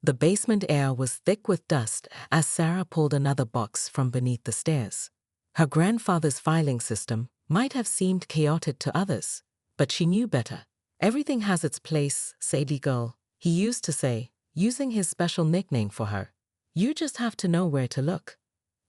The basement air was thick with dust as Sarah pulled another box from beneath the stairs. Her grandfather's filing system might have seemed chaotic to others, but she knew better. Everything has its place, Sadie girl, he used to say, using his special nickname for her. You just have to know where to look.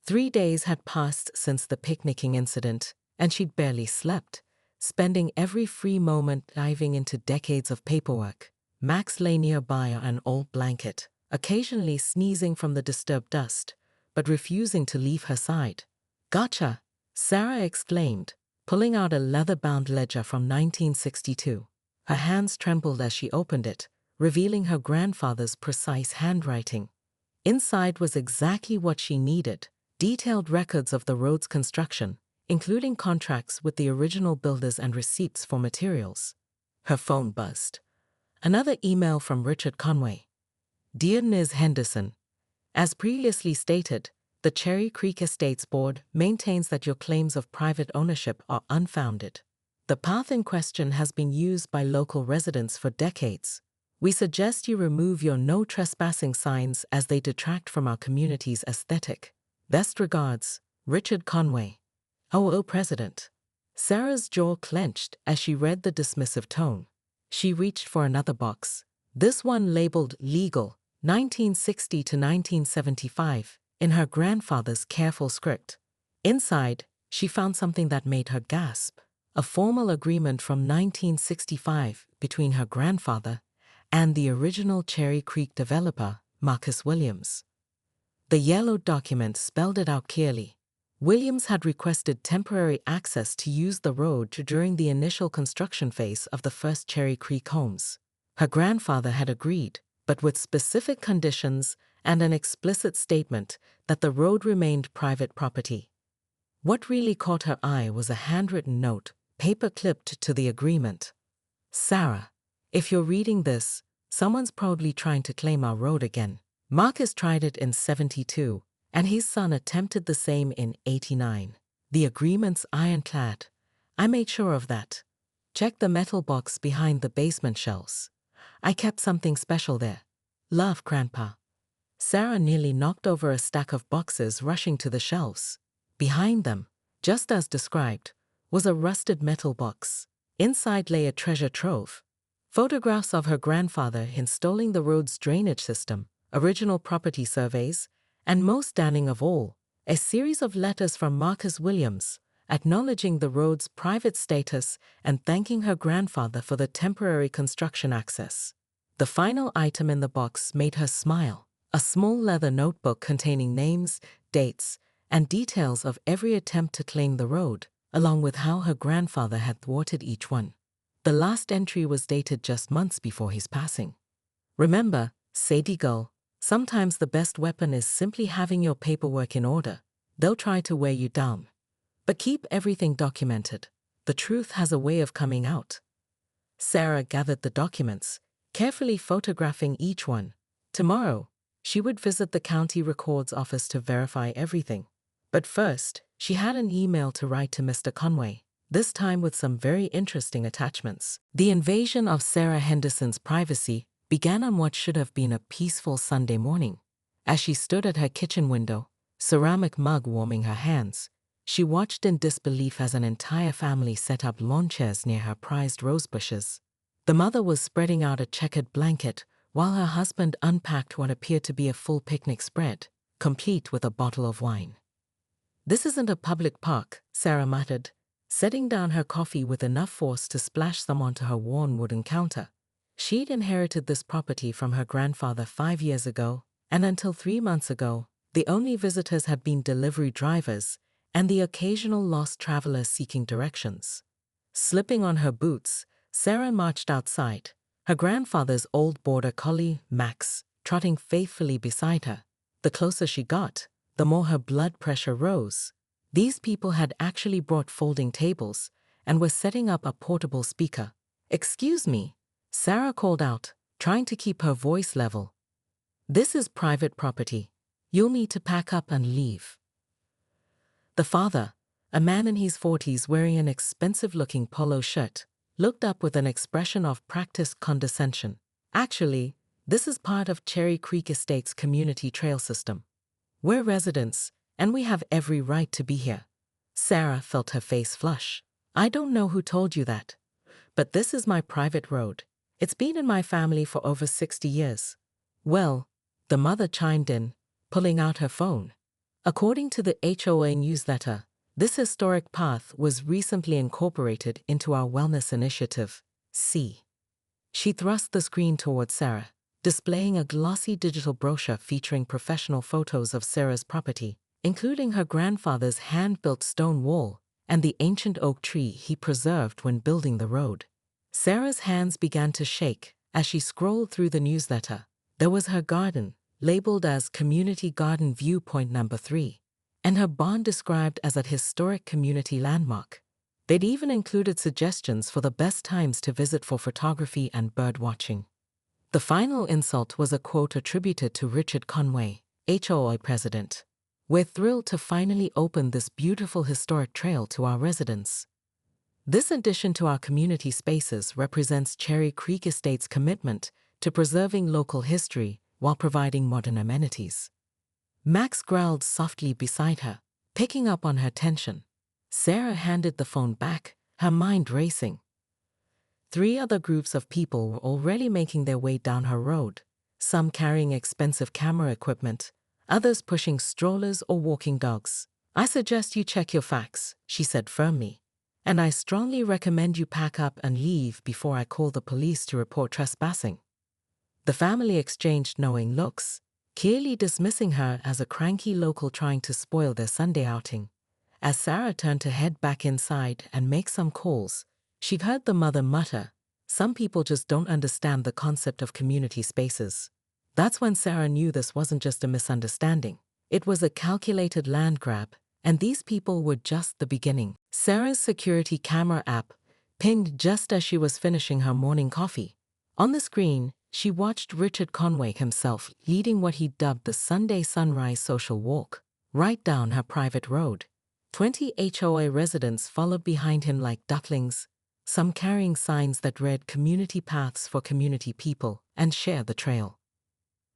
3 days had passed since the picnicking incident, and she'd barely slept, spending every free moment diving into decades of paperwork. Max lay nearby on an old blanket, occasionally sneezing from the disturbed dust, but refusing to leave her side. Gotcha, Sarah exclaimed, pulling out a leather-bound ledger from 1962. Her hands trembled as she opened it, revealing her grandfather's precise handwriting. Inside was exactly what she needed: detailed records of the road's construction, including contracts with the original builders and receipts for materials. Her phone buzzed. Another email from Richard Conway. Dear Ms. Henderson, as previously stated, the Cherry Creek Estates Board maintains that your claims of private ownership are unfounded. The path in question has been used by local residents for decades. We suggest you remove your no trespassing signs as they detract from our community's aesthetic. Best regards, Richard Conway, HOA President. Sarah's jaw clenched as she read the dismissive tone. She reached for another box, this one labeled Legal, 1960 to 1975, in her grandfather's careful script. Inside, she found something that made her gasp: a formal agreement from 1965 between her grandfather and the original Cherry Creek developer, Marcus Williams. The yellowed document spelled it out clearly. Williams had requested temporary access to use the road during the initial construction phase of the first Cherry Creek homes. Her grandfather had agreed, but with specific conditions and an explicit statement that the road remained private property. What really caught her eye was a handwritten note, paper-clipped to the agreement. Sarah, if you're reading this, someone's probably trying to claim our road again. Marcus tried it in '72, and his son attempted the same in '89. The agreement's ironclad. I made sure of that. Check the metal box behind the basement shelves. I kept something special there. Love, Grandpa. Sarah nearly knocked over a stack of boxes rushing to the shelves. Behind them, just as described, was a rusted metal box. Inside lay a treasure trove. Photographs of her grandfather installing the road's drainage system, original property surveys, and most damning of all, a series of letters from Marcus Williams, acknowledging the road's private status and thanking her grandfather for the temporary construction access. The final item in the box made her smile: a small leather notebook containing names, dates, and details of every attempt to claim the road, along with how her grandfather had thwarted each one. The last entry was dated just months before his passing. Remember, Sadie girl, sometimes the best weapon is simply having your paperwork in order. They'll try to wear you down. But keep everything documented. The truth has a way of coming out. Sarah gathered the documents, carefully photographing each one. Tomorrow, she would visit the county records office to verify everything. But first, she had an email to write to Mr. Conway, this time with some very interesting attachments. The invasion of Sarah Henderson's privacy began on what should have been a peaceful Sunday morning. As she stood at her kitchen window, ceramic mug warming her hands, she watched in disbelief as an entire family set up lawn chairs near her prized rose bushes. The mother was spreading out a checkered blanket while her husband unpacked what appeared to be a full picnic spread, complete with a bottle of wine. This isn't a public park, Sarah muttered, setting down her coffee with enough force to splash some onto her worn wooden counter. She'd inherited this property from her grandfather 5 years ago, and until 3 months ago, the only visitors had been delivery drivers and the occasional lost traveler seeking directions. Slipping on her boots, Sarah marched outside, her grandfather's old border collie, Max, trotting faithfully beside her. The closer she got, the more her blood pressure rose. These people had actually brought folding tables and were setting up a portable speaker. "Excuse me," Sarah called out, trying to keep her voice level. "This is private property. You'll need to pack up and leave." The father, a man in his 40s wearing an expensive-looking polo shirt, looked up with an expression of practiced condescension. "Actually, This is part of Cherry Creek Estate's community trail system. We're residents, and we have every right to be here. Sarah felt her face flush. I don't know who told you that, but this is my private road. It's been in my family for over 60 years. Well, the mother chimed in, pulling out her phone. According to the HOA newsletter, this historic path was recently incorporated into our wellness initiative, C. She thrust the screen towards Sarah, displaying a glossy digital brochure featuring professional photos of Sarah's property, including her grandfather's hand-built stone wall and the ancient oak tree he preserved when building the road. Sarah's hands began to shake as she scrolled through the newsletter. There was her garden, labeled as Community Garden Viewpoint Number 3, and her barn described as a historic community landmark. They'd even included suggestions for the best times to visit for photography and bird watching. The final insult was a quote attributed to Richard Conway, HOA president. We're thrilled to finally open this beautiful historic trail to our residents. This addition to our community spaces represents Cherry Creek Estate's commitment to preserving local history while providing modern amenities. Max growled softly beside her, picking up on her tension. Sarah handed the phone back, her mind racing. 3 other groups of people were already making their way down her road, some carrying expensive camera equipment, others pushing strollers or walking dogs. I suggest you check your facts, she said firmly. And I strongly recommend you pack up and leave before I call the police to report trespassing. The family exchanged knowing looks, clearly dismissing her as a cranky local trying to spoil their Sunday outing. As Sarah turned to head back inside and make some calls, she heard the mother mutter, "Some people just don't understand the concept of community spaces." That's when Sarah knew this wasn't just a misunderstanding. It was a calculated land grab, and these people were just the beginning. Sarah's security camera app pinged just as she was finishing her morning coffee. On the screen, she watched Richard Conway himself leading what he dubbed the Sunday Sunrise Social Walk, right down her private road. 20 HOA residents followed behind him like ducklings, some carrying signs that read "Community Paths for Community People" and "Share the Trail."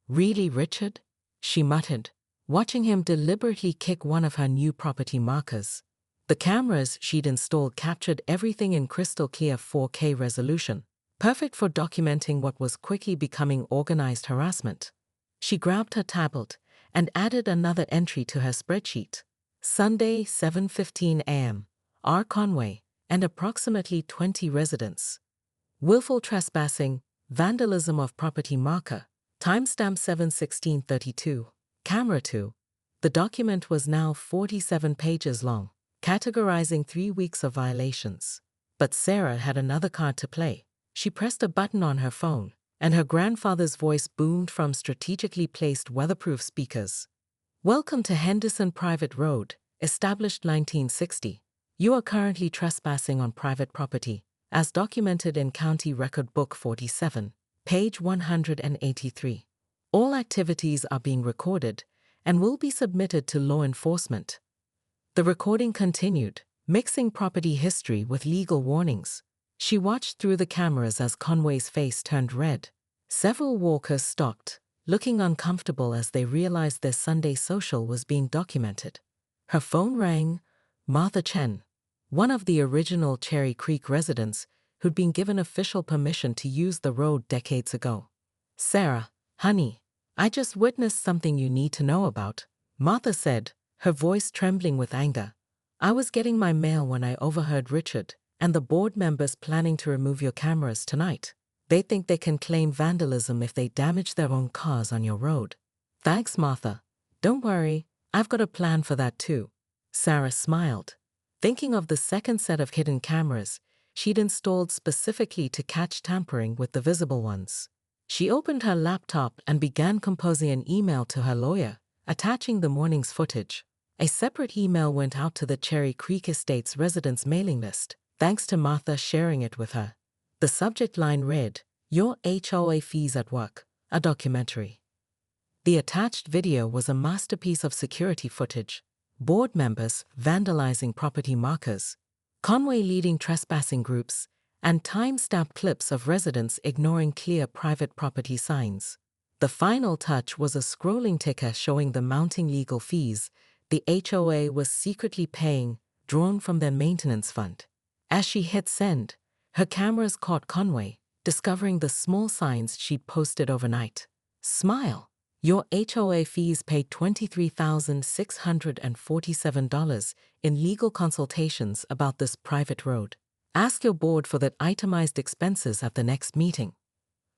"Really, Richard?" she muttered, watching him deliberately kick one of her new property markers. The cameras she'd installed captured everything in crystal-clear 4K resolution, perfect for documenting what was quickly becoming organized harassment. She grabbed her tablet and added another entry to her spreadsheet. Sunday, 7:15 a.m., R. Conway, and approximately 20 residents. Willful trespassing, vandalism of property marker, timestamp 7/16/32. Camera 2. The document was now 47 pages long, categorizing 3 weeks of violations. But Sarah had another card to play. She pressed a button on her phone, and her grandfather's voice boomed from strategically placed weatherproof speakers. "Welcome to Henderson Private Road, established 1960. You are currently trespassing on private property, as documented in County Record Book 47, page 183. All activities are being recorded and will be submitted to law enforcement." The recording continued, mixing property history with legal warnings. She watched through the cameras as Conway's face turned red. Several walkers stopped, looking uncomfortable as they realized their Sunday social was being documented. Her phone rang. Martha Chen, one of the original Cherry Creek residents who'd been given official permission to use the road decades ago. "Sarah, honey, I just witnessed something you need to know about," Martha said, her voice trembling with anger. "I was getting my mail when I overheard Richard and the board members planning to remove your cameras tonight. They think they can claim vandalism if they damage their own cars on your road." "Thanks, Martha. Don't worry, I've got a plan for that too." Sarah smiled, thinking of the second set of hidden cameras she'd installed specifically to catch tampering with the visible ones. She opened her laptop and began composing an email to her lawyer, attaching the morning's footage. A separate email went out to the Cherry Creek Estate's residents' mailing list, thanks to Martha sharing it with her. The subject line read, "Your HOA Fees at Work, a Documentary." The attached video was a masterpiece of security footage, board members vandalizing property markers, Conway leading trespassing groups, and time-stamped clips of residents ignoring clear private property signs. The final touch was a scrolling ticker showing the mounting legal fees the HOA was secretly paying, drawn from their maintenance fund. As she hit send, her cameras caught Conway, discovering the small signs she'd posted overnight. Smile. Your HOA fees paid $23,647 in legal consultations about this private road. Ask your board for the itemized expenses at the next meeting.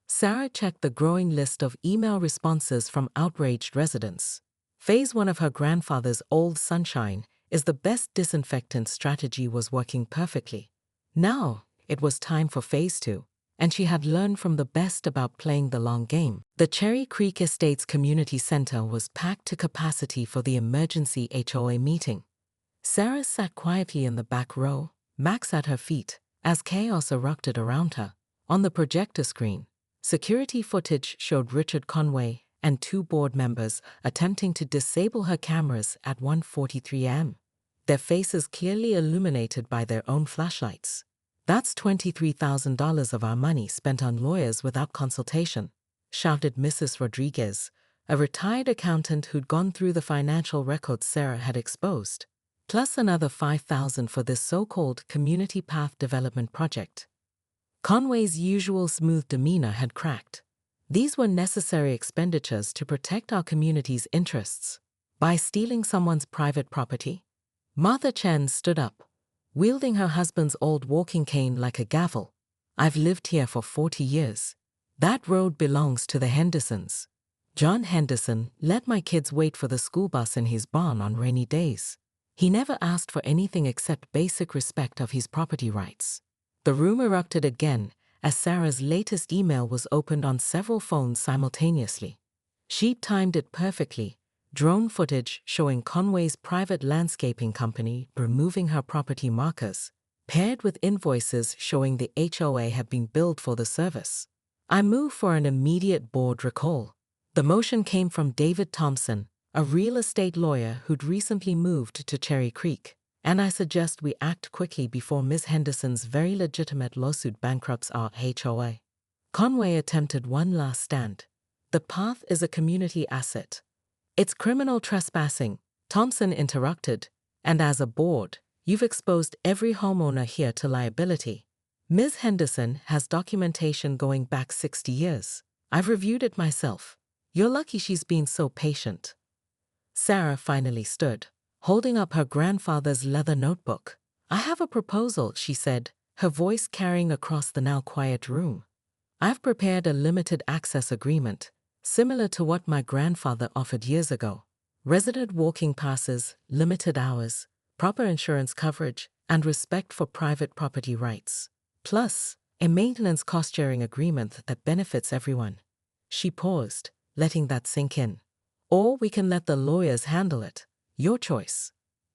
Sarah checked the growing list of email responses from outraged residents. Phase 1 of her grandfather's old sunshine is the best disinfectant strategy was working perfectly. Now, it was time for Phase 2, and she had learned from the best about playing the long game. The Cherry Creek Estates Community Center was packed to capacity for the emergency HOA meeting. Sarah sat quietly in the back row, Max at her feet, as chaos erupted around her. On the projector screen, security footage showed Richard Conway and 2 board members attempting to disable her cameras at 1:43 a.m., their faces clearly illuminated by their own flashlights. "That's $23,000 of our money spent on lawyers without consultation," shouted Mrs. Rodriguez, a retired accountant who'd gone through the financial records Sarah had exposed, plus another $5,000 for this so-called community path development project. Conway's usual smooth demeanor had cracked. These were necessary expenditures to protect our community's interests. By stealing someone's private property? Martha Chen stood up, wielding her husband's old walking cane like a gavel. "I've lived here for 40 years. That road belongs to the Hendersons. John Henderson let my kids wait for the school bus in his barn on rainy days. He never asked for anything except basic respect of his property rights." The room erupted again as Sarah's latest email was opened on several phones simultaneously. She'd timed it perfectly, drone footage showing Conway's private landscaping company removing her property markers, paired with invoices showing the HOA had been billed for the service. "I move for an immediate board recall." The motion came from David Thompson, a real estate lawyer who'd recently moved to Cherry Creek. "And I suggest we act quickly before Ms. Henderson's very legitimate lawsuit bankrupts our HOA." Conway attempted one last stand. "The path is a community asset. It's criminal trespassing," Thompson interrupted, "and as a board, you've exposed every homeowner here to liability. Ms. Henderson has documentation going back 60 years. I've reviewed it myself. You're lucky she's been so patient." Sarah finally stood, holding up her grandfather's leather notebook. "I have a proposal," she said, her voice carrying across the now quiet room. "I've prepared a limited access agreement, similar to what my grandfather offered years ago. Resident walking passes, limited hours, proper insurance coverage, and respect for private property rights. Plus, a maintenance cost-sharing agreement that benefits everyone." She paused, letting that sink in. "Or we can let the lawyers handle it. Your choice."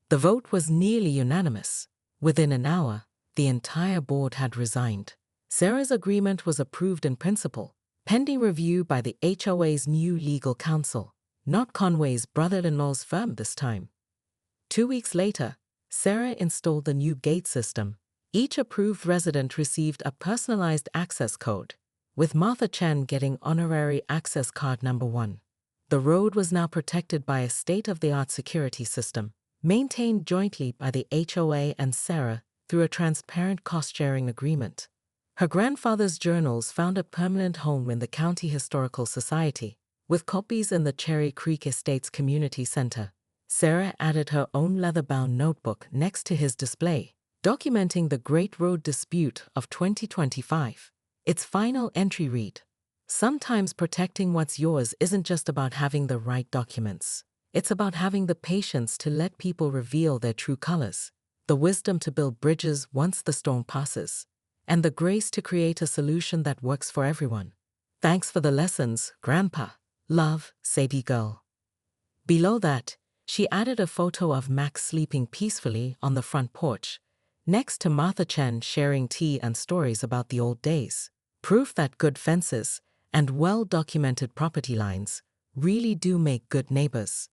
The vote was nearly unanimous. Within an hour, the entire board had resigned. Sarah's agreement was approved in principle, pending review by the HOA's new legal counsel, not Conway's brother-in-law's firm this time. 2 weeks later, Sarah installed the new gate system. Each approved resident received a personalized access code, with Martha Chen getting honorary access card number 1. The road was now protected by a state-of-the-art security system, maintained jointly by the HOA and Sarah through a transparent cost-sharing agreement. Her grandfather's journals found a permanent home in the County Historical Society, with copies in the Cherry Creek Estates Community Center. Sarah added her own leather-bound notebook next to his display, documenting the Great Road Dispute of 2025. Its final entry read, "Sometimes protecting what's yours isn't just about having the right documents. It's about having the patience to let people reveal their true colors, the wisdom to build bridges once the storm passes, and the grace to create a solution that works for everyone. Thanks for the lessons, Grandpa. Love, Sadie Girl." Below that, she added a photo of Max sleeping peacefully on the front porch, next to Martha Chen sharing tea and stories about the old days. Proof that good fences and well-documented property lines really do make good neighbors.